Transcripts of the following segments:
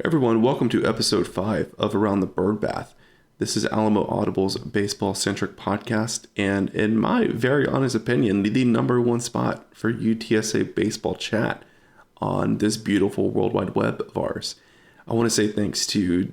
Everyone, welcome to episode 5 of Around the Bird Bath. This is Alamo Audible's baseball-centric podcast, and in my very honest opinion, the number one spot for UTSA baseball chat on this beautiful World Wide Web of ours. I want to say thanks to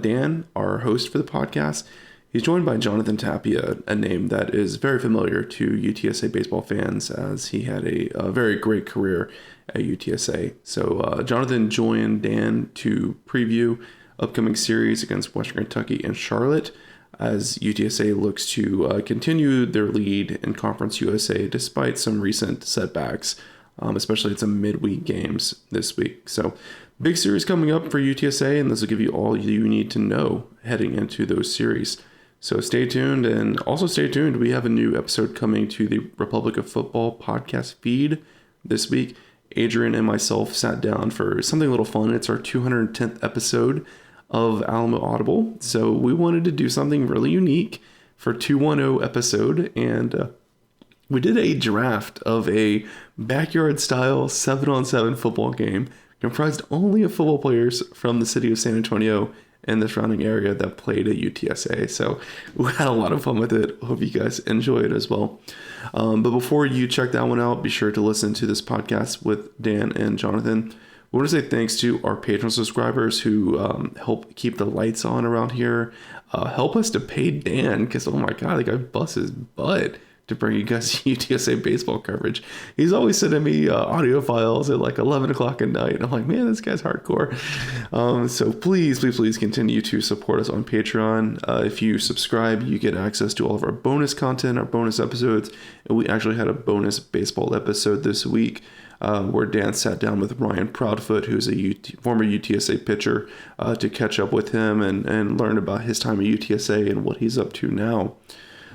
Dan, our host for the podcast. He's joined by Jonathan Tapia, a name that is very familiar to UTSA baseball fans, as he had a very great career at UTSA. So Jonathan joined Dan to preview upcoming series against Western Kentucky and Charlotte, as UTSA looks to continue their lead in Conference USA despite some recent setbacks, especially some midweek games this week. So big series coming up for UTSA, and this will give you all you need to know heading into those series. So stay tuned, and also stay tuned. We have a new episode coming to the Republic of Football podcast feed this week. Adrian and myself sat down for something a little fun. It's our 210th episode of Alamo Audible. So we wanted to do something really unique for 210 episode, and we did a draft of a backyard-style 7-on-7 football game comprised only of football players from the city of San Antonio and the surrounding area that played at UTSA. So we had a lot of fun with it. Hope you guys enjoy it as well. But before you check that one out, be sure to listen to this podcast with Dan and Jonathan. We want to say thanks to our Patreon subscribers who help keep the lights on around here. Help us to pay Dan, because oh my God, the guy busts his butt to bring you guys UTSA baseball coverage. He's always sending me audio files at like 11 o'clock at night. And I'm like, man, this guy's hardcore. So please continue to support us on Patreon. If you subscribe, you get access to all of our bonus content, our bonus episodes. And we actually had a bonus baseball episode this week where Dan sat down with Ryan Proudfoot, who's a former UTSA pitcher, to catch up with him and learn about his time at UTSA and what he's up to now.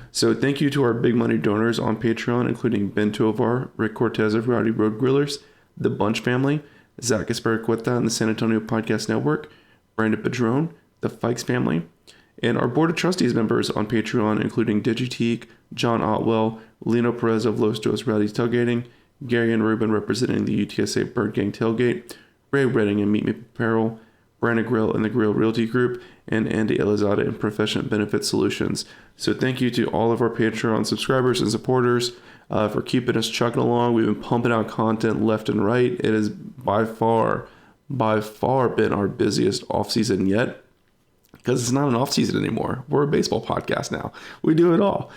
So thank you to our big money donors on Patreon, including Ben Tovar, Rick Cortez of Rowdy Road Grillers, the Bunch family, Zach Espericueta and the San Antonio Podcast Network, Brandon Padron, the Fikes family, and our Board of Trustees members on Patreon, including Digiteek, John Otwell, Lino Perez of Los Dos Rowdy's Tailgating, Gary and Ruben representing the UTSA Bird Gang Tailgate, Ray Redding and Meet Me Apparel, Brandon Grill and the Grill Realty Group, and Andy Elizada and Professional Benefit Solutions. So thank you to all of our Patreon subscribers and supporters for keeping us chugging along. We've been pumping out content left and right. It has by far been our busiest off-season yet, because it's not an off-season anymore. We're a baseball podcast now. We do it all.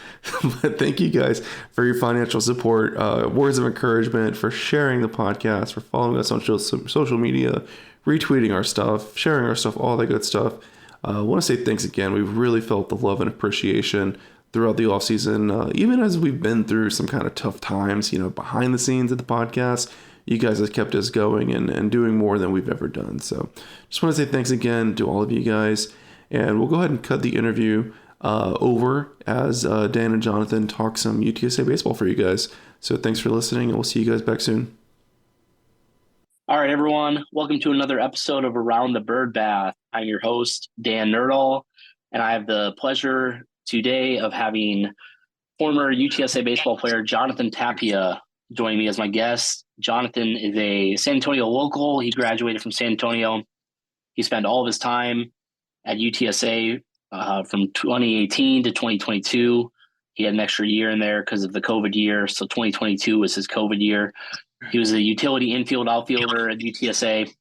But thank you guys for your financial support, words of encouragement, for sharing the podcast, for following us on social media, retweeting our stuff, sharing our stuff, all that good stuff. I want to say thanks again. We've really felt the love and appreciation throughout the off season, even as we've been through some kind of tough times, behind the scenes of the podcast. You guys have kept us going and doing more than we've ever done. So just want to say thanks again to all of you guys. And we'll go ahead and cut the interview over as Dan and Jonathan talk some UTSA baseball for you guys. So thanks for listening, and we'll see you guys back soon. All right, everyone. Welcome to another episode of Around the Bird Bath. I'm your host, Dan Nerdahl, and I have the pleasure today of having former UTSA baseball player Jonathan Tapia joining me as my guest. Jonathan is a San Antonio local. He graduated from San Antonio. He spent all of his time at UTSA from 2018 to 2022. He had an extra year in there because of the COVID year, so 2022 was his COVID year. He was a utility infield outfielder at UTSA.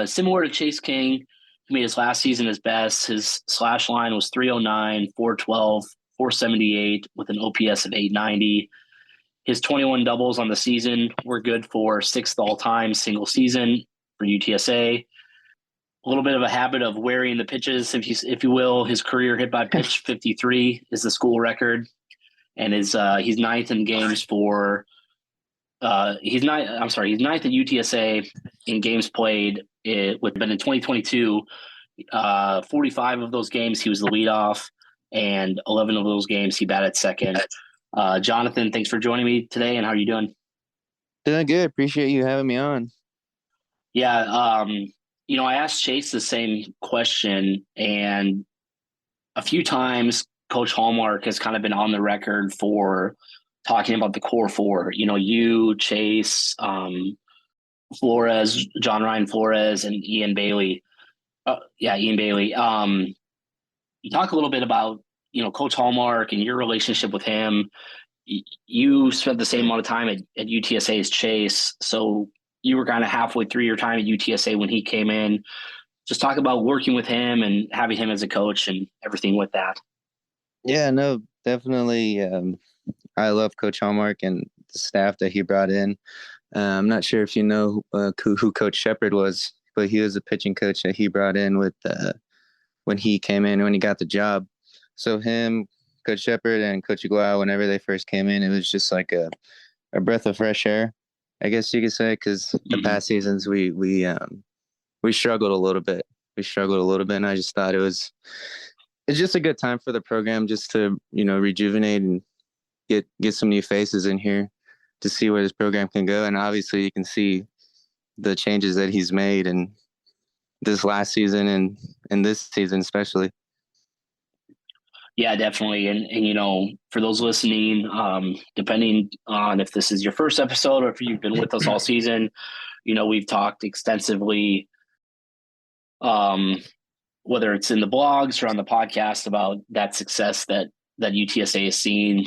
Similar to Chase King, he made his last season his best. His slash line was 309, 412, 478 with an OPS of 890. His 21 doubles on the season were good for 6th all-time single season for UTSA. A little bit of a habit of wearing the pitches, if you will. His career hit by pitch 53 is the school record, and he's ninth in games for. He's ninth at UTSA in games played. But in 2022, 45 of those games he was the leadoff, and 11 of those games he batted second. Jonathan, thanks for joining me today, and how are you doing? Doing good. Appreciate you having me on. Yeah, I asked Chase the same question, and a few times Coach Hallmark has kind of been on the record for talking about the core four. You, Chase, Flores, John Ryan Flores, and Ian Bailey. Ian Bailey. You talk a little bit about, Coach Hallmark and your relationship with him. You spent the same amount of time at UTSA's Chase, so you were kind of halfway through your time at UTSA when he came in. Just talk about working with him and having him as a coach and everything with that. Yeah, no, definitely. I love Coach Hallmark and the staff that he brought in. I'm not sure if you know who Coach Shepard was, but he was a pitching coach that he brought in with when he came in, when he got the job. So him, Coach Shepard, and Coach Igual, whenever they first came in, it was just like a breath of fresh air, I guess you could say, because the past seasons we struggled a little bit. And I just thought it's just a good time for the program just to rejuvenate and get some new faces in here to see where this program can go. And obviously, you can see the changes that he's made in this last season and this season especially. Yeah, definitely. And for those listening, depending on if this is your first episode or if you've been with us all season, we've talked extensively, whether it's in the blogs or on the podcast, about that success that UTSA has seen,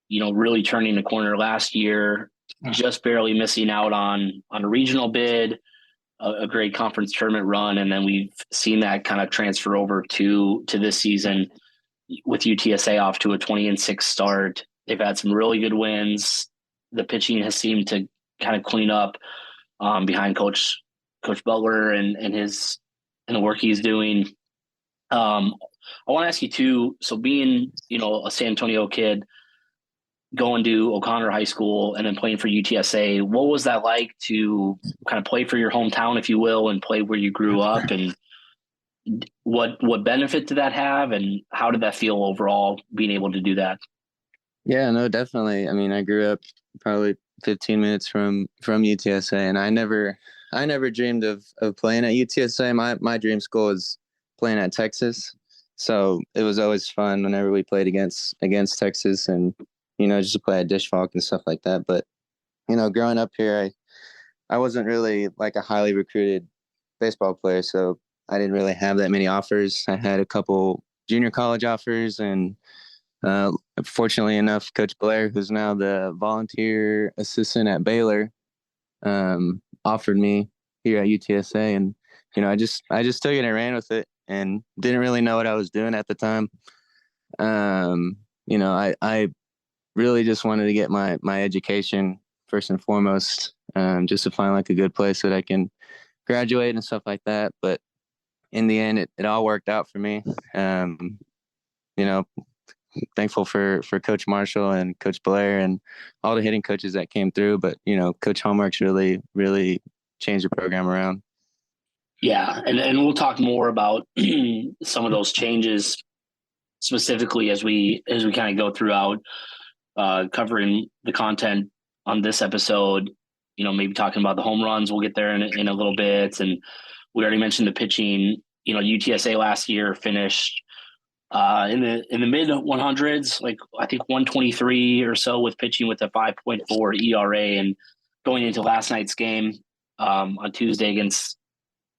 really turning the corner last year, just barely missing out on a regional bid, a great conference tournament run. And then we've seen that kind of transfer over to this season with UTSA off to a 20-6 start. They've had some really good wins. The pitching has seemed to kind of clean up behind Coach Butler and the work he's doing. I want to ask you too. So being, a San Antonio kid, going to O'Connor High School and then playing for UTSA, what was that like to kind of play for your hometown, if you will, and play where you grew up? And what benefit did that have, and how did that feel overall, being able to do that? Yeah, no, definitely. I mean, I grew up probably 15 minutes from UTSA, and I never dreamed of playing at UTSA. My dream school was playing at Texas. So it was always fun whenever we played against Texas, and just to play at Dish Falk and stuff like that. But growing up here, I wasn't really like a highly recruited baseball player, so I didn't really have that many offers. I had a couple junior college offers, and fortunately enough, Coach Blair, who's now the volunteer assistant at Baylor, offered me here at UTSA, and I just took it and ran with it, and didn't really know what I was doing at the time. I really just wanted to get my education first and foremost, just to find like a good place that I can graduate and stuff like that. But in the end, it all worked out for me. Thankful for Coach Marshall and Coach Blair and all the hitting coaches that came through. But, Coach Hallmark's really, really changed the program around. Yeah. And we'll talk more about some of those changes specifically as we kind of go throughout covering the content on this episode, maybe talking about the home runs. We'll get there in a little bit. And we already mentioned the pitching. UTSA last year finished in the mid 100s, like I think 123 or so with pitching with a 5.4 ERA. And going into last night's game on Tuesday against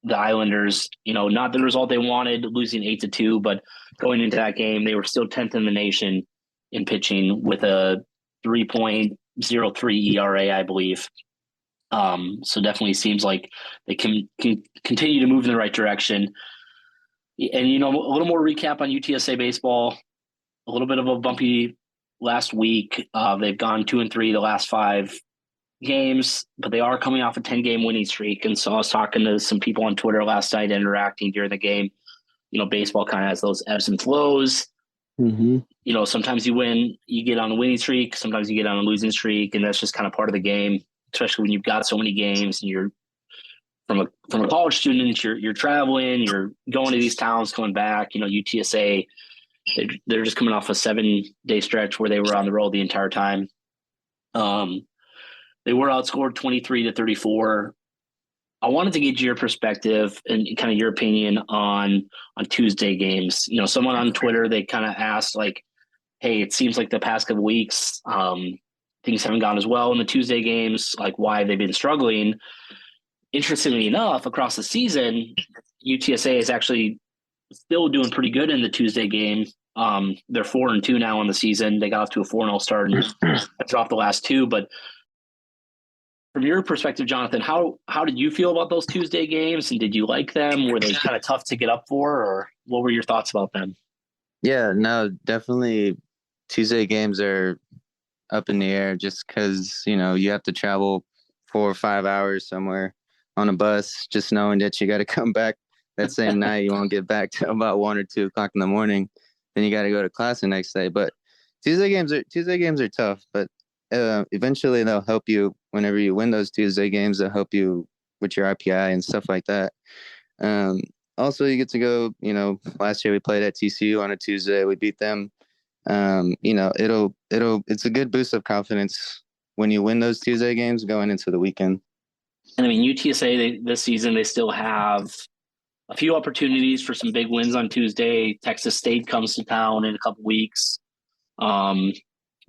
the Islanders, not the result they wanted, losing 8-2, but going into that game, they were still 10th in the nation in pitching with a 3.03 ERA, I believe. So definitely seems like they can continue to move in the right direction. And, a little more recap on UTSA baseball, a little bit of a bumpy last week. They've gone 2-3 the last 5 games, but they are coming off a 10-game winning streak. And so I was talking to some people on Twitter last night, interacting during the game. Baseball kind of has those ebbs and flows. Mm-hmm. Sometimes you win, you get on a winning streak. Sometimes you get on a losing streak, and that's just kind of part of the game, especially when you've got so many games and you're from a college student, you're traveling, you're going to these towns, coming back. UTSA, they're just coming off a 7-day stretch where they were on the road the entire time. They were outscored 23-34. I wanted to get your perspective and kind of your opinion on Tuesday games. Someone on Twitter, they kind of asked like, hey, it seems like the past couple weeks, things haven't gone as well in the Tuesday games, like why they've been struggling. interestingly enough, across the season, UTSA is actually still doing pretty good in the Tuesday game. They're 4-2 now on the season. They got off to a 4-0 start and dropped the last two. But from your perspective, Jonathan, how did you feel about those Tuesday games? And did you like them? Were they kind of tough to get up for, or what were your thoughts about them? Yeah, no, definitely Tuesday games are up in the air just because, you have to travel 4 or 5 hours somewhere on a bus, just knowing that you got to come back that same night. You won't get back till about 1 or 2 o'clock in the morning. Then you got to go to class the next day. But Tuesday games are tough, but eventually they'll help you whenever you win those Tuesday games. They'll help you with your RPI and stuff like that. Also, you get to go, last year we played at TCU on a Tuesday. We beat them. It's a good boost of confidence when you win those Tuesday games going into the weekend. And I mean, UTSA this season, they still have a few opportunities for some big wins on Tuesday. Texas State comes to town in a couple weeks.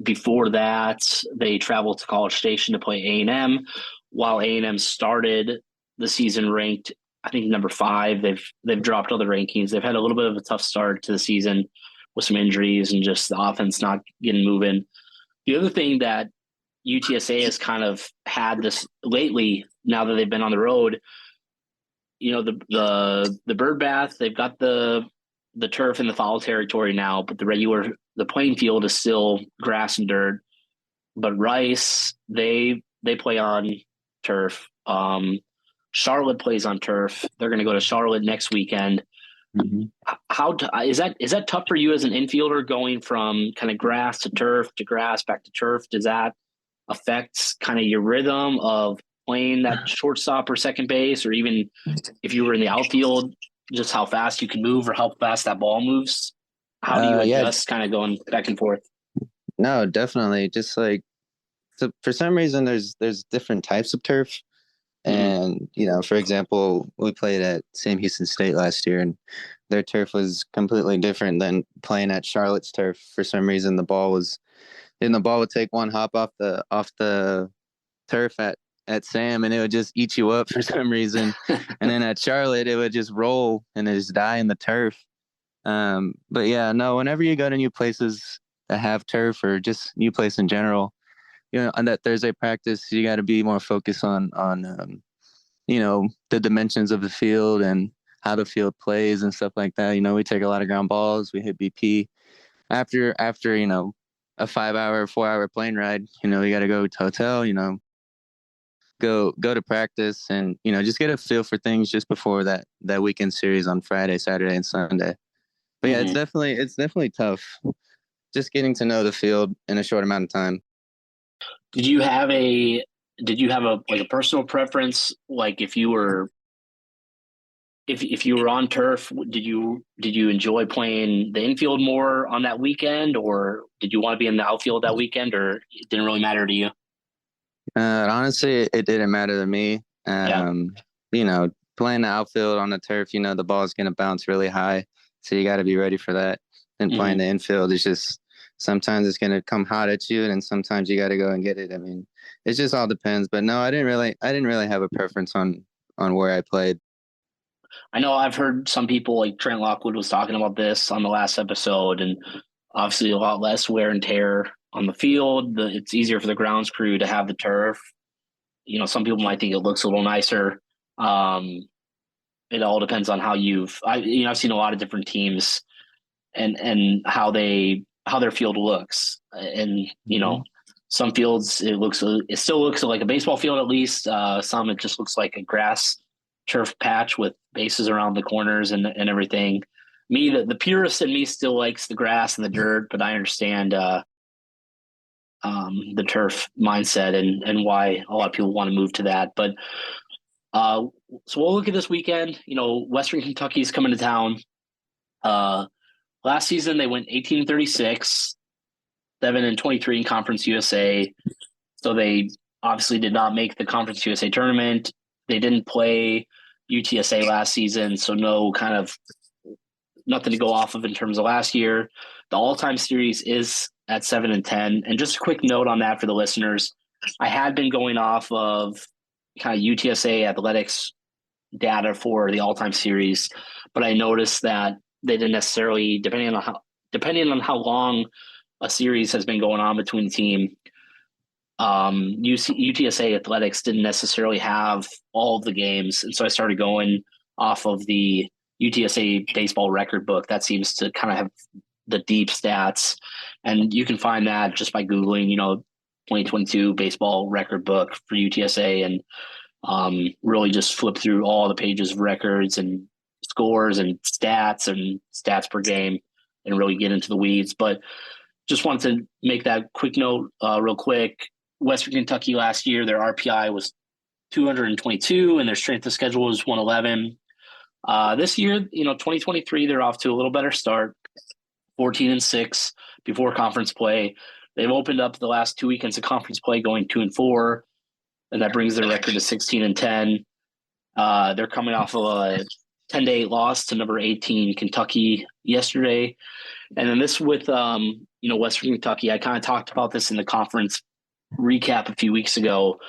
Before that, they travel to College Station to play A&M. While A&M started the season ranked, I think, number 5, they've dropped all the rankings. They've had a little bit of a tough start to the season with some injuries and just the offense not getting moving. The other thing that UTSA has kind of had this lately, now that they've been on the road, the bird bath, they've got the turf in the foul territory now, but the playing field is still grass and dirt. But Rice, they play on turf. Charlotte plays on turf. They're going to go to Charlotte next weekend. Mm-hmm. Is that tough for you as an infielder, going from kind of grass to turf to grass back to turf? Does that affect kind of your rhythm of playing that shortstop or second base, or even if you were in the outfield, just how fast you can move or how fast that ball moves? How do you adjust kind of going back and forth? No, definitely. Just like, so for some reason, there's different types of turf. And, for example, we played at Sam Houston State last year, and their turf was completely different than playing at Charlotte's turf. For some reason, the ball would take one hop off the turf at Sam, and it would just eat you up for some reason. And then at Charlotte, it would just roll and just die in the turf. But yeah, no, whenever you go to new places that have turf, or just new place in general, on that Thursday practice, you got to be more focused on the dimensions of the field and how the field plays and stuff like that. We take a lot of ground balls, we hit BP after a 5-hour, 4-hour plane ride. We got to go to hotel, go to practice, and just get a feel for things just before that weekend series on Friday, Saturday, and Sunday. But yeah, it's definitely tough just getting to know the field in a short amount of time. Did you have a personal preference? Like if you were on turf, did you enjoy playing the infield more on that weekend, or did you want to be in the outfield that weekend, or it didn't really matter to you? Honestly, it didn't matter to me. Playing the outfield on the turf, the ball is going to bounce really high, so you got to be ready for that. And playing the infield is just, sometimes it's going to come hot at you, and sometimes you got to go and get it. I mean, it just all depends. But no, I didn't really have a preference on where I played. I know I've heard some people, like Trent Lockwood was talking about this on the last episode, and obviously a lot less wear and tear on the field. It's easier for the grounds crew to have the turf. Some people might think it looks a little nicer. It all depends on how I've seen a lot of different teams and how their field looks. And, some fields, it still looks like a baseball field, at least. Some, it just looks like a grass turf patch with bases around the corners and everything. Me, the purist in me still likes the grass and the dirt, but I understand the turf mindset and why a lot of people want to move to that. But so we'll look at this weekend. Western Kentucky's coming to town. Last season they went 18-36, 7-23 in Conference USA. So they obviously did not make the Conference USA tournament. They didn't play UTSA last season, so nothing to go off of in terms of last year. The all-time series is at 7-10. And just a quick note on that for the listeners. I had been going off of kind of UTSA athletics data for the all-time series, but I noticed that they didn't necessarily, depending on how long a series has been going on between the team, UTSA athletics didn't necessarily have all of the games, and so I started going off of the UTSA baseball record book. That seems to kind of have the deep stats, and you can find that just by Googling, 2022 baseball record book for UTSA, and really just flip through all the pages of records and scores and stats per game and really get into the weeds. But just wanted to make that quick note real quick. Western Kentucky last year, their RPI was 222 and their strength of schedule was 111. This year, 2023, they're off to a little better start, 14-6 before conference play. They've opened up the last 2 weekends of conference play going 2-4, and that brings their record to 16-10. They're coming off of a 10-8 loss to number 18 Kentucky yesterday. And then this with, Western Kentucky, I kind of talked about this in the conference recap a few weeks ago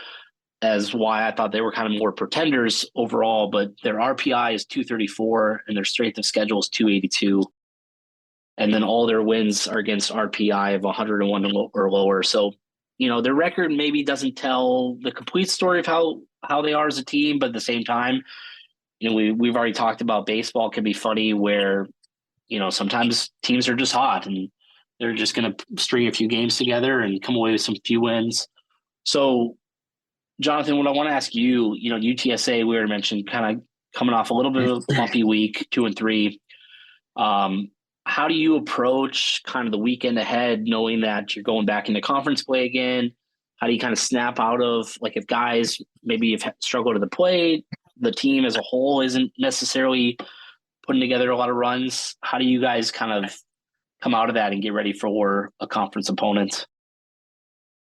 as why I thought they were kind of more pretenders overall, but their RPI is 234 and their strength of schedule is 282. And then all their wins are against RPI of 101 or lower. So, their record maybe doesn't tell the complete story of how they are as a team, but at the same time, we've already talked about baseball can be funny where, sometimes teams are just hot and they're just going to string a few games together and come away with some few wins. So, Jonathan, what I want to ask you, UTSA, we already mentioned, kind of coming off a little bit of a bumpy week, 2-3. How do you approach kind of the weekend ahead, knowing that you're going back into conference play again? How do you kind of snap out of, like, if guys maybe have struggled to the plate, the team as a whole isn't necessarily putting together a lot of runs? How do you guys kind of come out of that and get ready for a conference opponent?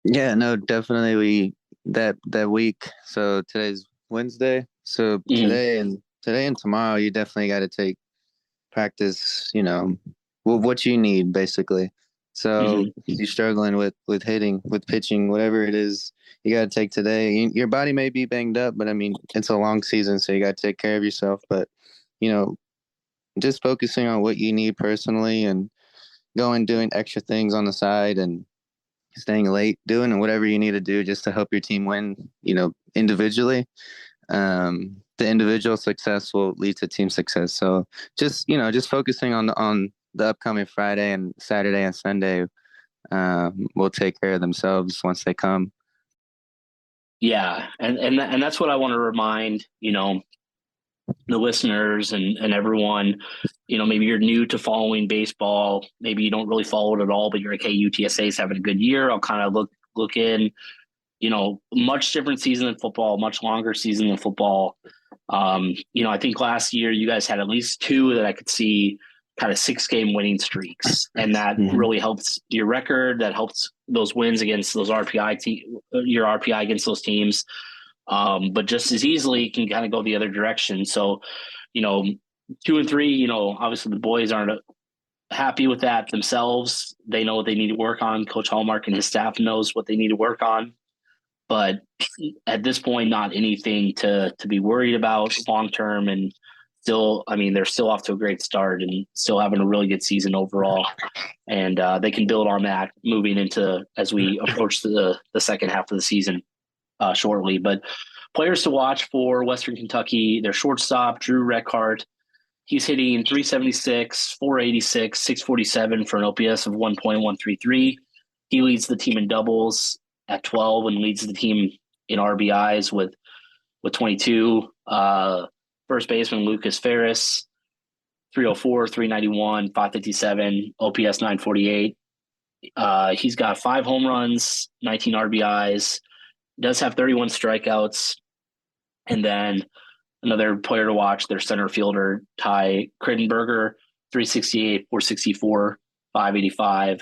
Yeah, no, definitely that week. So today's Wednesday. So today and tomorrow, you definitely got to take practice, what you need basically. So if you're struggling with hitting, with pitching, whatever it is, you got to take today. Your body may be banged up, but I mean, it's a long season, so you got to take care of yourself. But, just focusing on what you need personally and doing extra things on the side and staying late, doing whatever you need to do just to help your team win, individually. The individual success will lead to team success. So just focusing on the upcoming Friday and Saturday and Sunday will take care of themselves once they come. Yeah. And that's what I want to remind, the listeners and everyone, maybe you're new to following baseball. Maybe you don't really follow it at all, but you're like, hey, UTSA is having a good year. I'll kind of look in, much different season than football, much longer season than football. I think last year you guys had at least two that I could see kind of 6-game winning streaks, and that really helps your record. That helps those wins against those your RPI against those teams. But just as easily can kind of go the other direction. So, 2-3, obviously the boys aren't happy with that themselves. They know what they need to work on. Coach Hallmark and his staff knows what they need to work on. But at this point, not anything to be worried about long-term. And still, they're still off to a great start and still having a really good season overall. And they can build on that moving into as we approach the second half of the season shortly. But players to watch for Western Kentucky, their shortstop, Drew Reckart. He's hitting 376, 486, 647 for an OPS of 1.133. He leads the team in doubles at 12 and leads the team in RBIs with 22. First baseman Lucas Ferris, 304, 391, 557, OPS 948. He's got 5 home runs, 19 RBIs, does have 31 strikeouts. And then another player to watch, their center fielder, Ty Krittenberger, 368, 464, 585.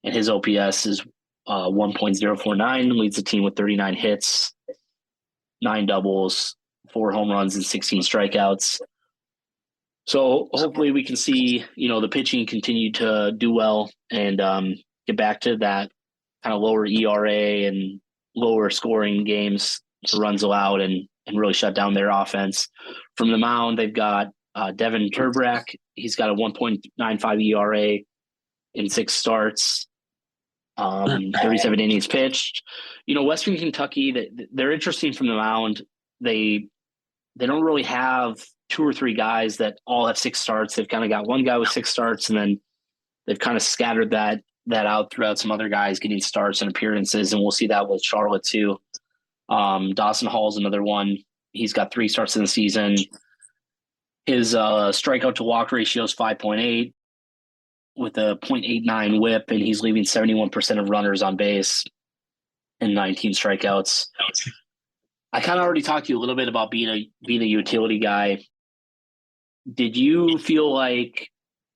And his OPS is 1.049, leads the team with 39 hits, 9 doubles, 4 home runs, and 16 strikeouts. So hopefully we can see, the pitching continue to do well and get back to that kind of lower ERA and lower scoring games runs allowed and really shut down their offense. From the mound, they've got Devin Turbrack. He's got a 1.95 ERA in 6 starts, 37 innings pitched. Western Kentucky, they're interesting from the mound. They don't really have 2 or 3 guys that all have 6 starts. They've kind of got one guy with 6 starts, and then they've kind of scattered that out throughout some other guys getting starts and appearances, and we'll see that with Charlotte too. Dawson Hall's another one. He's got 3 starts in the season. His strikeout to walk ratio is 5.8 with a 0.89 whip, and he's leaving 71% of runners on base and 19 strikeouts. I kind of already talked to you a little bit about being a utility guy. Did you feel like,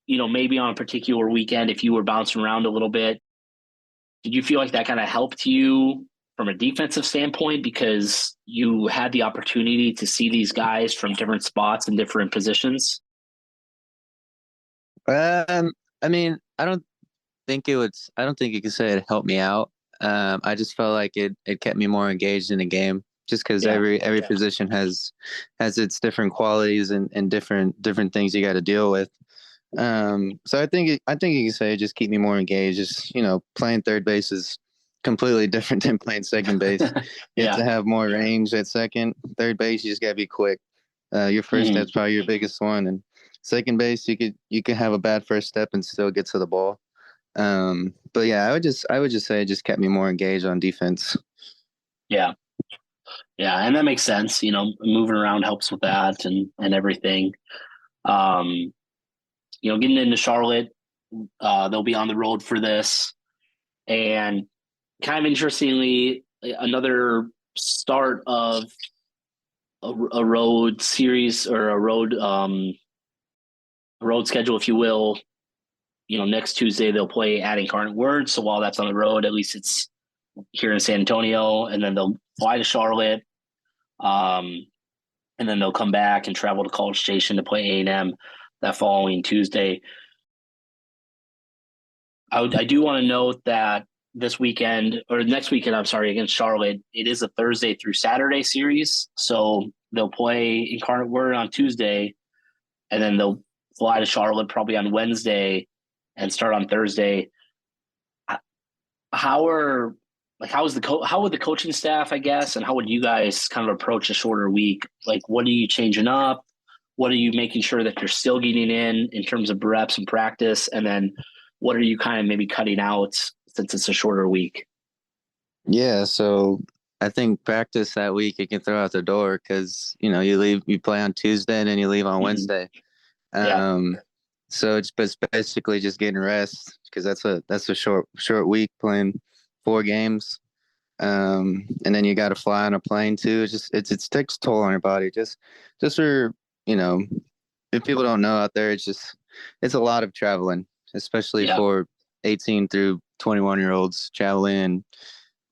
maybe on a particular weekend, if you were bouncing around a little bit, did you feel like that kind of helped you from a defensive standpoint because you had the opportunity to see these guys from different spots and different positions? I mean, I don't think you could say it helped me out. I just felt like it kept me more engaged in the game, just because every position has its different qualities and different things you got to deal with. So I think you can say it just keep me more engaged. Just, playing third base is completely different than playing second base. You have to have more range at second. Third base, you just gotta be quick. Your first step's probably your biggest one, and second base, you could have a bad first step and still get to the ball. But yeah, I would just say it just kept me more engaged on defense. Yeah, and that makes sense. Moving around helps with that and everything. Getting into Charlotte, they'll be on the road for this, and kind of interestingly, another start of a road series or a road schedule, if you will. Next Tuesday they'll play at Incarnate Word. So while that's on the road, at least it's here in San Antonio, and then they'll fly to Charlotte, and then they'll come back and travel to College Station to play A&M that following Tuesday. I do want to note that this weekend or next weekend, against Charlotte, it is a Thursday through Saturday series. So they'll play Incarnate Word on Tuesday, and then they'll fly to Charlotte probably on Wednesday and start on Thursday. How would the coaching staff, I guess, and how would you guys kind of approach a shorter week? Like, what are you changing up? What are you making sure that you're still getting in terms of reps and practice? And then what are you kind of maybe cutting out since it's a shorter week? Yeah, so I think practice that week you can throw out the door because, you play on Tuesday and then you leave on Wednesday. So it's basically just getting rest because that's a short week playing 4 games. And then you got to fly on a plane too. It takes a toll on your body. Just for, if people don't know out there, it's a lot of traveling, especially for 18 through 21-year-olds traveling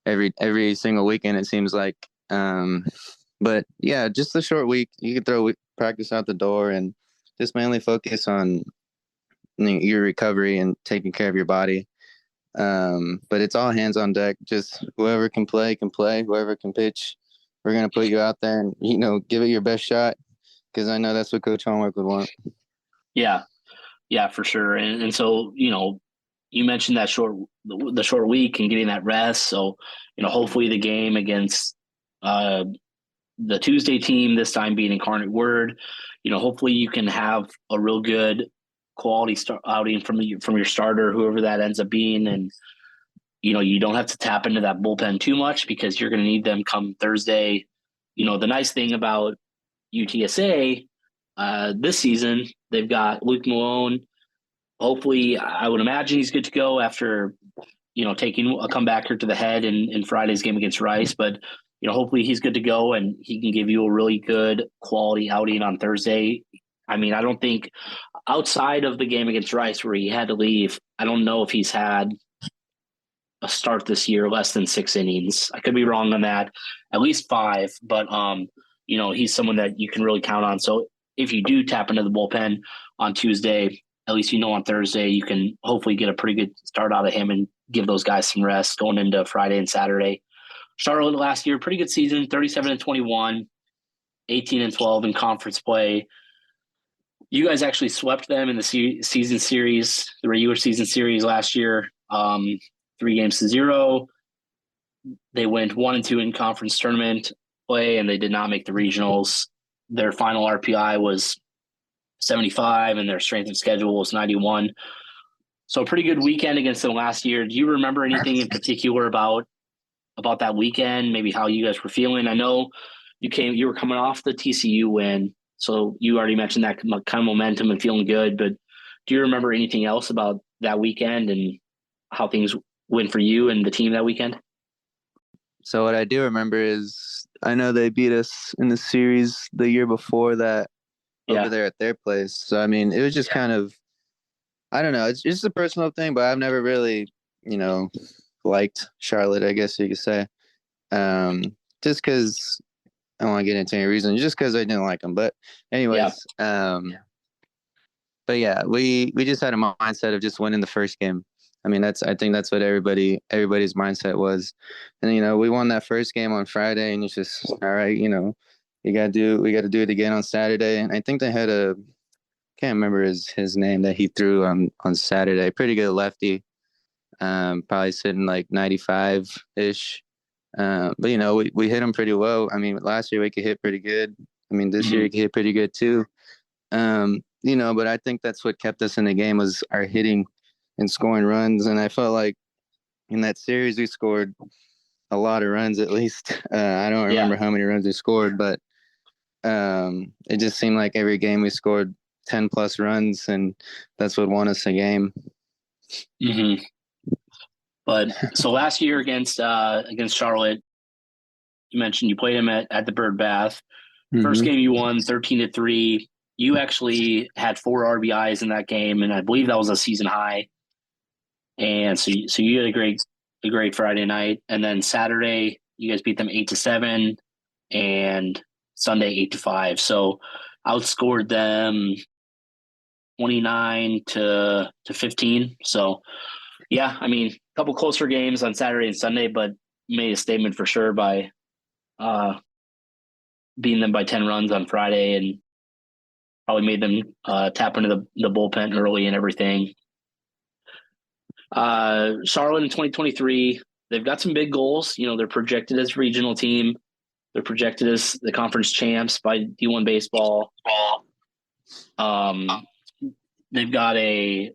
every single weekend, it seems like. But yeah, just a short week. You can throw practice out the door and just mainly focus on your recovery and taking care of your body. But it's all hands on deck. Just whoever can play can play. Whoever can pitch, we're gonna put you out there and give it your best shot because I know that's what Coach Homework would want. Yeah, for sure. And so you mentioned that the short week and getting that rest. So hopefully the game against the Tuesday team, this time being Incarnate Word, hopefully you can have a real good quality outing from your starter, whoever that ends up being, and you don't have to tap into that bullpen too much because you're going to need them come Thursday. The nice thing about UTSA this season, they've got Luke Malone. Hopefully, I would imagine he's good to go after taking a comebacker to the head in Friday's game against Rice, but hopefully he's good to go and he can give you a really good quality outing on Thursday. I mean, I don't think outside of the game against Rice where he had to leave, I don't know if he's had a start this year less than 6 innings. I could be wrong on that, at least 5, but he's someone that you can really count on. So if you do tap into the bullpen on Tuesday, at least on Thursday you can hopefully get a pretty good start out of him and give those guys some rest going into Friday and Saturday. Charlotte last year, pretty good season, 37-21, 18-12 in conference play. You guys actually swept them in the season series, the regular season series last year, 3-0. They went 1-2 in conference tournament play, and they did not make the regionals. Their final RPI was 75, and their strength of schedule was 91. So a pretty good weekend against them last year. Do you remember anything in particular about that weekend? Maybe how you guys were feeling? I know you were coming off the TCU win, so you already mentioned that kind of momentum and feeling good. But do you remember anything else about that weekend and how things went for you and the team that weekend? So what I do remember is I know they beat us in the series the year before that over there at their place. So, I mean, it was just kind of, I don't know. It's just a personal thing, but I've never really, liked Charlotte, I guess you could say. Just because I don't want to get into any reason, just because I didn't like them. But anyways, but yeah, we just had a mindset of just winning the first game. I mean, I think that's what everybody's mindset was. And, we won that first game on Friday, and it's just, all right, we got to do it again on Saturday. And I think they had can't remember his name that he threw on Saturday. Pretty good lefty. Probably sitting like 95-ish. But, we hit him pretty low. I mean, last year we could hit pretty good. I mean, this year we could hit pretty good too. But I think that's what kept us in the game was our hitting and scoring runs. And I felt like in that series we scored a lot of runs at least. I don't remember how many runs we scored, but it just seemed like every game we scored 10 plus runs, and that's what won us a game. But so last year against Charlotte, you mentioned you played him at the Bird Bath. First game you won 13-3. You actually had 4 RBIs in that game, and I believe that was a season high. And so you had a great Friday night, and then Saturday you guys beat them 8-7, and Sunday 8-5. So outscored them 29-15. So yeah, I mean, a couple closer games on Saturday and Sunday, but made a statement for sure by beating them by 10 runs on Friday, and probably made them tap into the bullpen early and everything. Charlotte in 2023, they've got some big goals. They're projected as a regional team. They're projected as the conference champs by D1 baseball. They've got a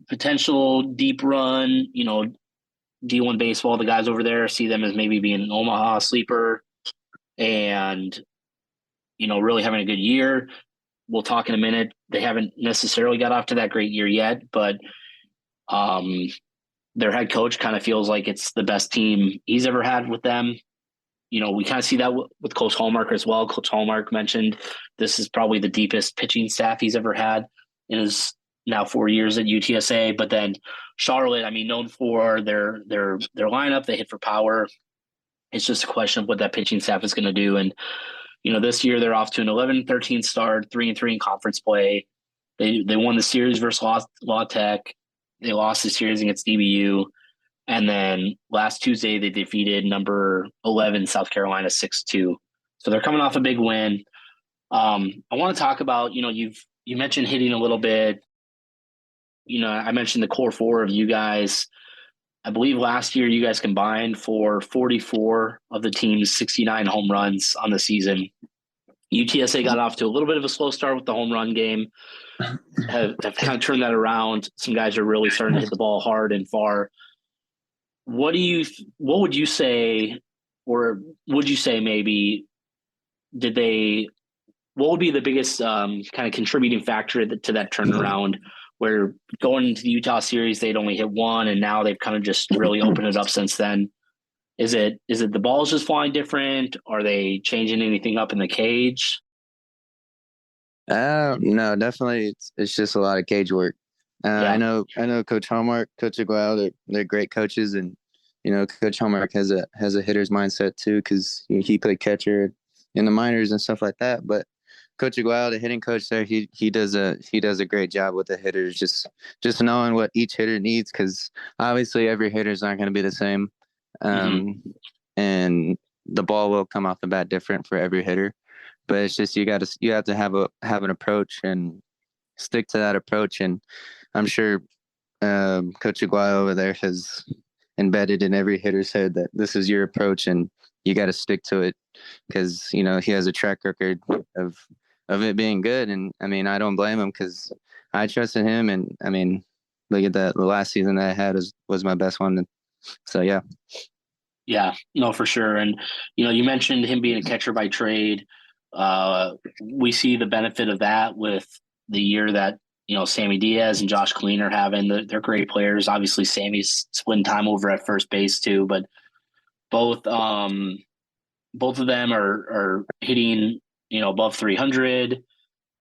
potential deep run, D1 baseball. The guys over there see them as maybe being an Omaha sleeper and, really having a good year. We'll talk in a minute. They haven't necessarily got off to that great year yet, but their head coach kind of feels like it's the best team he's ever had with them. We kind of see that with Coach Hallmark as well. Coach Hallmark mentioned this is probably the deepest pitching staff he's ever had in his now 4 years at UTSA. But then Charlotte, I mean, known for their lineup, they hit for power. It's just a question of what that pitching staff is going to do. And, this year they're off to an 11-13 start, 3-3 in conference play. They won the series versus La Tech. They lost the series against DBU. And then last Tuesday, they defeated number 11, South Carolina, 6-2. So they're coming off a big win. I want to talk about, you mentioned hitting a little bit. I mentioned the core 4 of you guys. I believe last year you guys combined for 44 of the team's 69 home runs on the season. UTSA got off to a little bit of a slow start with the home run game. Have kind of turned that around. Some guys are really starting to hit the ball hard and far. What would you say, or would you say maybe what would be the biggest kind of contributing factor to that turnaround, where going into the Utah series, they'd only hit 1, and now they've kind of just really opened it up since then? Is it the balls just flying different? Are they changing anything up in the cage? No, definitely. It's just a lot of cage work. I know Coach Hallmark, Coach Aguilar, they're great coaches, and Coach Hallmark has a hitter's mindset too, because he played catcher in the minors and stuff like that. But Coach Aguilar, the hitting coach there, he does a great job with the hitters, just knowing what each hitter needs, because obviously every hitter is not going to be the same. And the ball will come off the bat different for every hitter. But it's just you have to have an approach and stick to that approach. And I'm sure Coach Aguayo over there has embedded in every hitter's head that this is your approach and you got to stick to it, because he has a track record of it being good. And I mean, I don't blame him, because I trusted him. And I mean, look at that. The last season that I had was my best one. So yeah. Yeah, no, for sure. And you mentioned him being a catcher by trade. We see the benefit of that with the year that Sammy Diaz and Josh Kleen are having. They're great players. Obviously, Sammy's splitting time over at first base too, but both of them are hitting above 300.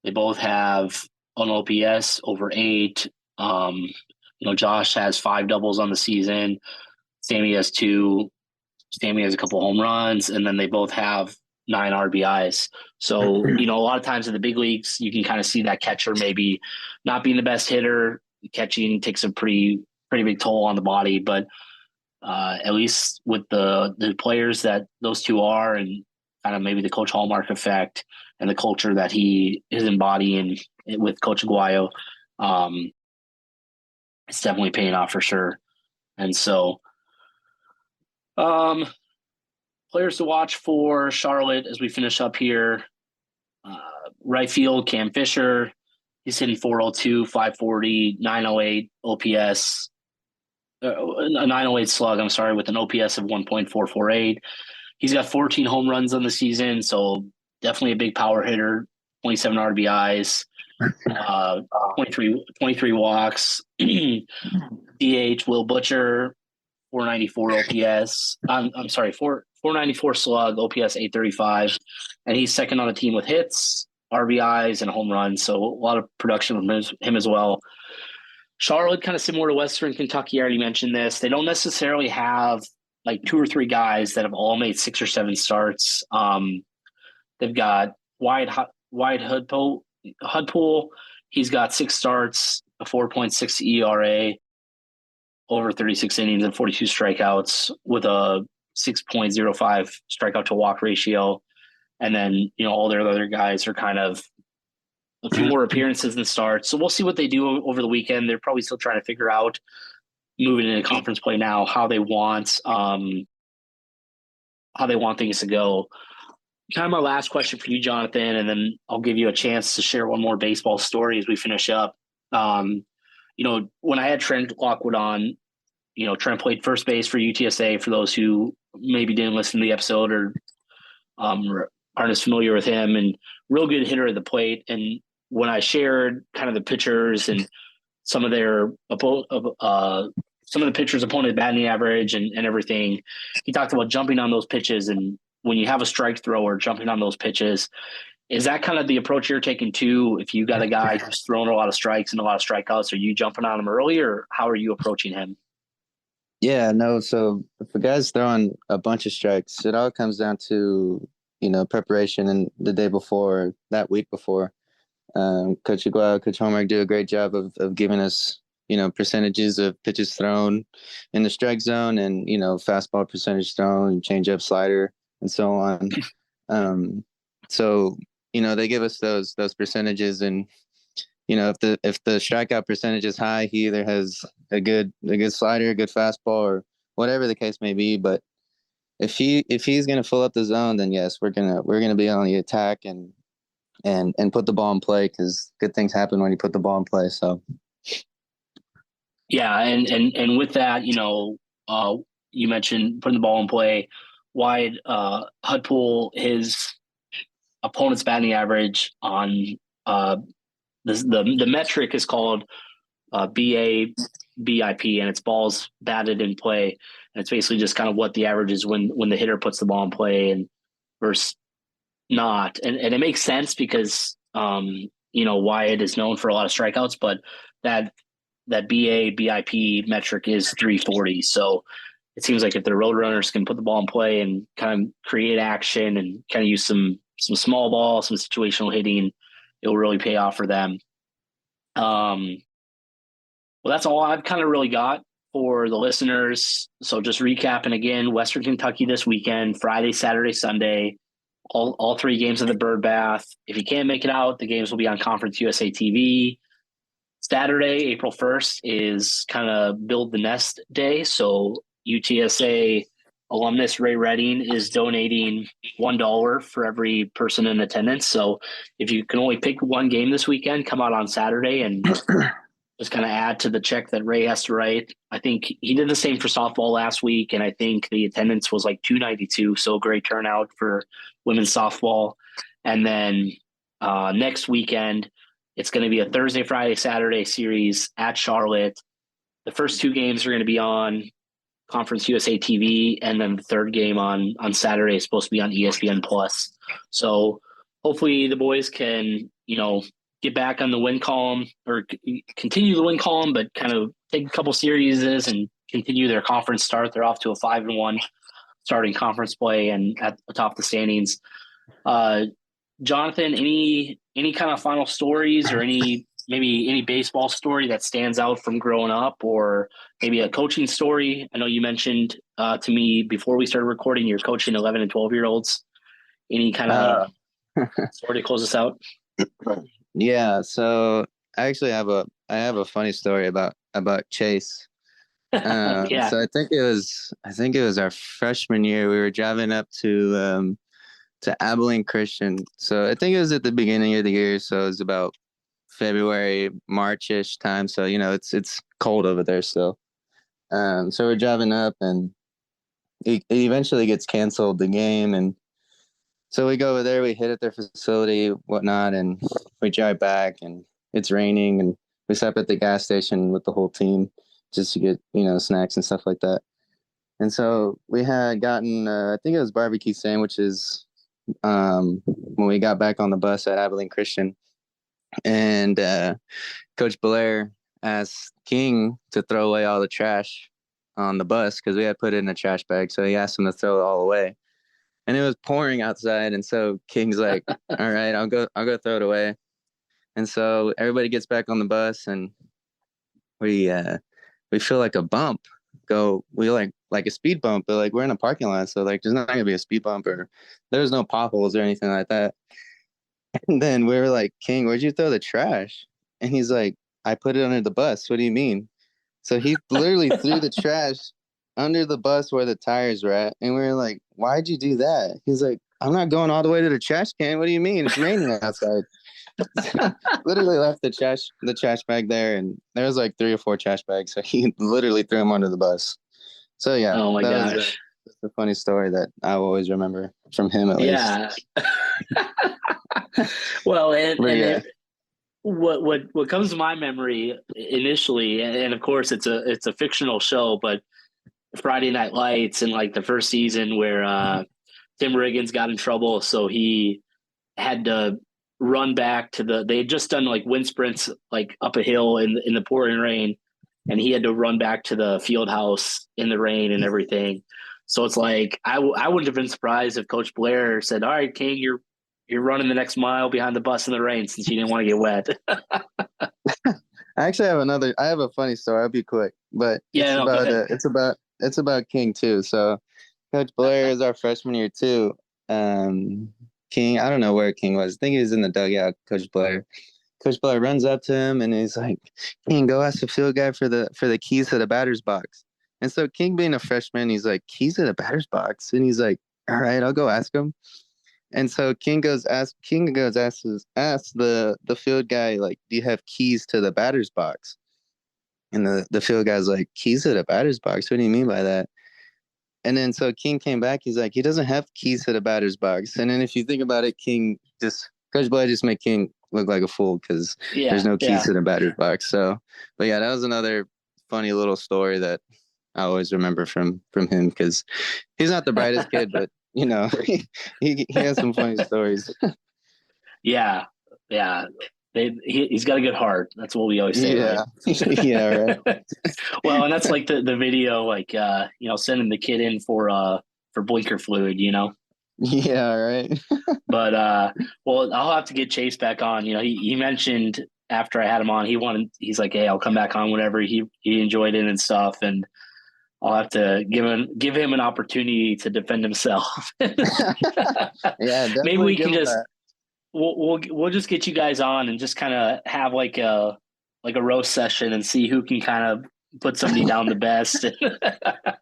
They both have an OPS over 8. Josh has 5 doubles on the season. Sammy has 2. Sammy has a couple home runs, and then they both have 9 RBIs. So, a lot of times in the big leagues, you can kind of see that catcher maybe not being the best hitter. Catching takes a pretty big toll on the body, but at least with the players that those two are, and kind of maybe the Coach Hallmark effect and the culture that he is embodying with Coach Aguayo, it's definitely paying off for sure. And so, players to watch for Charlotte as we finish up here. Right field, Cam Fisher. He's hitting 402, 540, 908 OPS. A 908 slug, I'm sorry, with an OPS of 1.448. He's got 14 home runs on the season, so definitely a big power hitter. 27 RBIs, 23 walks. DH, Will Butcher, 494 OPS. I'm sorry, 494 slug, OPS 835, and he's second on the team with hits, RBIs, and home runs. So a lot of production from him as well. Charlotte, kind of similar to Western Kentucky. I already mentioned this. They don't necessarily have like 2 or 3 guys that have all made 6 or 7 starts. They've got Wyatt Hudpool. He's got 6 starts, a 4.6 ERA, over 36 innings and 42 strikeouts, with a 6.05 strikeout to walk ratio. And then, all their other guys are kind of a few more appearances than starts. So we'll see what they do over the weekend. They're probably still trying to figure out, moving into conference play now, how they want things to go. Kind of my last question for you, Jonathan, and then I'll give you a chance to share one more baseball story as we finish up. When I had Trent Lockwood on, Trent played first base for UTSA, for those who maybe didn't listen to the episode or aren't as familiar with him, and real good hitter at the plate. And when I shared kind of the pitchers and some of the pitchers' opponent batting average and everything, he talked about jumping on those pitches. And when you have a strike thrower jumping on those pitches, is that kind of the approach you're taking too? If you got a guy who's throwing a lot of strikes and a lot of strikeouts, are you jumping on him early, or how are you approaching him? Yeah, no. So if a guy's throwing a bunch of strikes, it all comes down to, preparation and the day before, that week before. Coach Aguayo, Coach Hallmark do a great job of giving us, percentages of pitches thrown in the strike zone, and, fastball percentage thrown, change up, slider, and so on. So, they give us those percentages, and, if the strikeout percentage is high, he either has a good slider, a good fastball, or whatever the case may be. But if he's gonna fill up the zone, then yes, we're gonna be on the attack and put the ball in play, because good things happen when you put the ball in play. So yeah, and with that, you mentioned putting the ball in play. Wide Hudpool, his opponent's batting average on the metric is called BIP, and it's balls batted in play. And it's basically just kind of what the average is when the hitter puts the ball in play and versus not. And it makes sense because Wyatt is known for a lot of strikeouts, but that BIP metric is 340. So it seems like if the Roadrunners can put the ball in play and kind of create action and kind of use some small ball, some situational hitting, it will really pay off for them. Well, that's all I've kind of really got for the listeners. So just recapping again, Western Kentucky this weekend, Friday, Saturday, Sunday, all 3 games of the Bird Bath. If you can't make it out, the games will be on Conference USA TV. Saturday, April 1st is kind of Build the Nest Day. So UTSA alumnus Ray Redding is donating $1 for every person in attendance. So if you can only pick one game this weekend, come out on Saturday and just kind of add to the check that Ray has to write. I think he did the same for softball last week, and I think the attendance was like 292. So great turnout for women's softball. And then next weekend, it's going to be a Thursday, Friday, Saturday series at Charlotte. The first 2 games are going to be on Conference USA TV, and then the third game on Saturday is supposed to be on ESPN Plus. So hopefully the boys can, get back on the win column or continue the win column, but kind of take a couple series and continue their conference start. They're off to a 5-1 starting conference play and at the top of the standings. Jonathan, any kind of final stories or maybe any baseball story that stands out from growing up, or maybe a coaching story? I know you mentioned to me before we started recording you're coaching 11 and 12-year-olds. Any kind of story to close us out? Yeah, so I actually have a funny story about Chase. Yeah. So I think it was our freshman year. We were driving up to Abilene Christian. So I think it was at the beginning of the year. So it was about February, March-ish time. So, it's cold over there still. So we're driving up, and it eventually gets canceled, the game. And so we go over there, we hit at their facility, whatnot, and we drive back, and it's raining, and we stop at the gas station with the whole team just to get, snacks and stuff like that. And so we had gotten, I think it was barbecue sandwiches when we got back on the bus at Abilene Christian. And Coach Blair asked King to throw away all the trash on the bus because we had put it in a trash bag. So he asked him to throw it all away. And it was pouring outside. And so King's like, all right, I'll go throw it away. And so everybody gets back on the bus, and we feel like a bump we like a speed bump, but like we're in a parking lot. So like there's not going to be a speed bump, or there's no potholes or anything like that. And then we were like, King, where'd you throw the trash? And he's like, I put it under the bus. What do you mean? So he literally threw the trash under the bus where the tires were at. And we were like, why'd you do that? He's like, I'm not going all the way to the trash can. What do you mean? It's raining outside. Literally left the trash bag there, and there was like 3 or 4 trash bags. So he literally threw them under the bus. So yeah. Oh my gosh. That's a funny story that I always remember from him, at least. Well, and what comes to my memory initially, and of course it's a fictional show, but Friday Night Lights, and like the first season where Tim Riggins got in trouble, so he had to run back to they had just done like wind sprints like up a hill in the pouring rain, and he had to run back to the field house in the rain and everything. So it's like I wouldn't have been surprised if Coach Blair said, all right, King, you're running the next mile behind the bus in the rain since you didn't want to get wet. I actually have a funny story. I'll be quick, but yeah, it's about King too. So Coach Blair is our freshman year too. King, I don't know where King was. I think he was in the dugout. Coach Blair runs up to him, and he's like, King, go ask the field guy for the keys to the batter's box. And so King, being a freshman, he's like, keys to the batter's box? And he's like, all right, I'll go ask him. And so King goes asks the field guy, like, do you have keys to the batter's box? And the field guy's like, keys to the batter's box? What do you mean by that? And then so King came back. He's like, he doesn't have keys to the batter's box. And then if you think about it, Coach Blair just made King look like a fool because there's no keys to the batter's box. So, but yeah, that was another funny little story that I always remember from him, because he's not the brightest kid, but he has some funny stories. Yeah. He's got a good heart. That's what we always say. Yeah. Right? Yeah. Right. Well, and that's like the video, like, sending the kid in for blinker fluid, Yeah. Right. But, well, I'll have to get Chase back on. He mentioned after I had him on, he's like, hey, I'll come back on whenever. He enjoyed it and stuff. And I'll have to give him an opportunity to defend himself. Yeah, definitely. Maybe we can just, that. we'll just get you guys on and just kind of have like a roast session and see who can kind of put somebody down the best.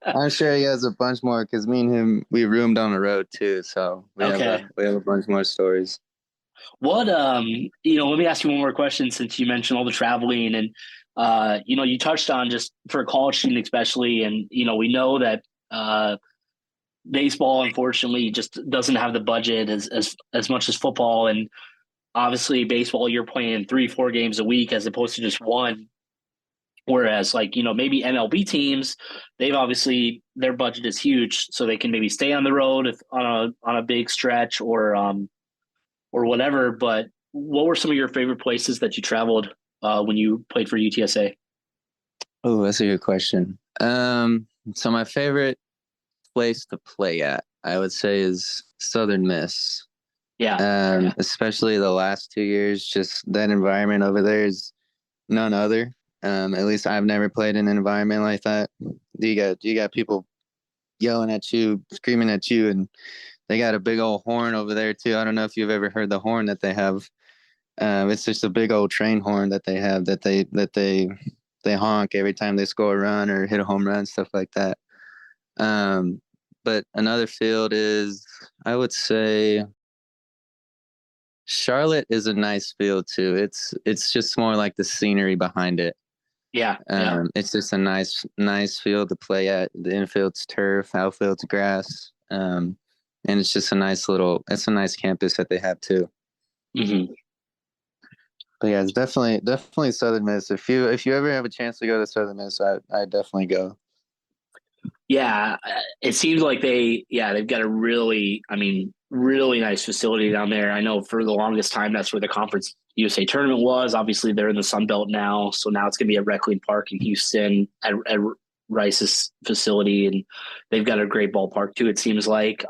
I'm sure he has a bunch more because me and him, we roomed on the road too. So we have a bunch more stories. What, let me ask you one more question since you mentioned all the traveling and, you touched on just for a college student especially. And, we know that baseball, unfortunately, just doesn't have the budget as much as football. And obviously baseball, you're playing 3-4 games a week as opposed to just one. Whereas maybe MLB teams, they've obviously their budget is huge, so they can maybe stay on the road if on a big stretch or whatever. But what were some of your favorite places that you traveled when you played for UTSA? Oh, that's a good question. So my favorite place to play at, I would say, is Southern Miss. Yeah. Especially the last 2 years, just that environment over there is none other. At least I've never played in an environment like that. You got people yelling at you, screaming at you, and they got a big old horn over there too. I don't know if you've ever heard the horn that they have. It's just a big old train horn that they have that they honk every time they score a run or hit a home run, stuff like that. But another field is, I would say, Charlotte is a nice field too. It's just more like the scenery behind it. Yeah. It's just a nice field to play at. The infield's turf, outfield's grass. And it's just a nice campus that they have too. Mm-hmm. But yeah, it's definitely Southern Miss. If you ever have a chance to go to Southern Miss, I definitely go. Yeah, it seems like they've got a really nice facility down there. I know for the longest time that's where the Conference USA tournament was. Obviously, they're in the Sun Belt now, so now it's going to be at Reckling Park in Houston at Rice's facility, and they've got a great ballpark too. It seems like.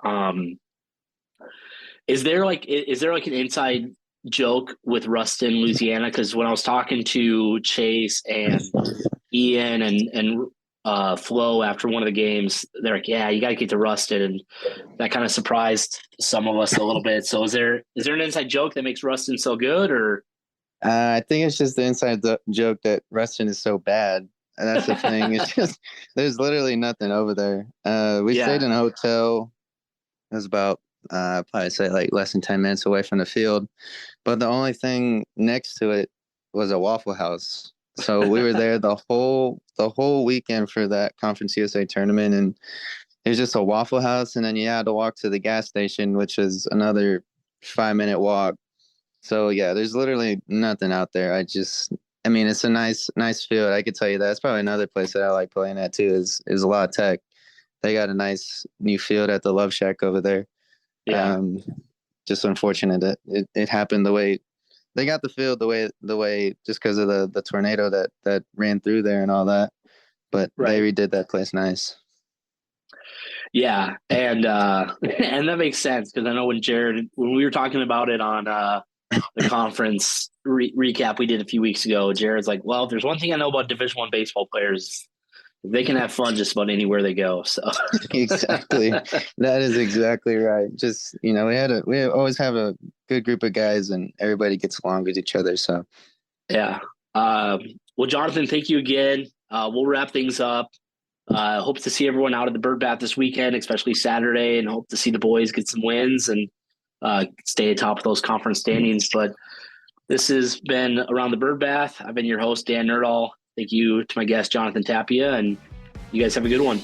Is there like an inside joke with Ruston, Louisiana? Because when I was talking to Chase and Ian and Flo after one of the games, they're like, yeah, you got to get to Ruston, and that kind of surprised some of us a little bit. So is there an inside joke that makes Ruston so good, or? I think it's just the inside joke that Ruston is so bad, and that's the thing. It's just there's literally nothing over there. We stayed in a hotel. It was about probably say like less than 10 minutes away from the field, but the only thing next to it was a Waffle House. So we were there the whole weekend for that Conference USA tournament, and it was just a Waffle House, and then you had to walk to the gas station, which is another 5-minute walk. So yeah, there's literally nothing out there. It's a nice field. I could tell you that. It's probably another place that I like playing at too. Is La Tech. They got a nice new field at the Love Shack over there. Yeah. Just unfortunate that it happened the way. They got the field the way just because of the tornado that ran through there and all that, but They redid that place nice. Yeah, and and that makes sense because I know when we were talking about it on the conference recap we did a few weeks ago, Jared's like, well, if there's one thing I know about Division I baseball players, they can have fun just about anywhere they go. So exactly, that is exactly right. Just we always have a good group of guys and everybody gets along with each other. So yeah. Well, Jonathan, thank you again. We'll wrap things up. Hope to see everyone out at the Bird Bath this weekend, especially Saturday, and hope to see the boys get some wins and stay atop of those conference standings. But this has been Around the Bird Bath. I've been your host, Dan Nerdahl. Thank you to my guest, Jonathan Tapia, and you guys have a good one.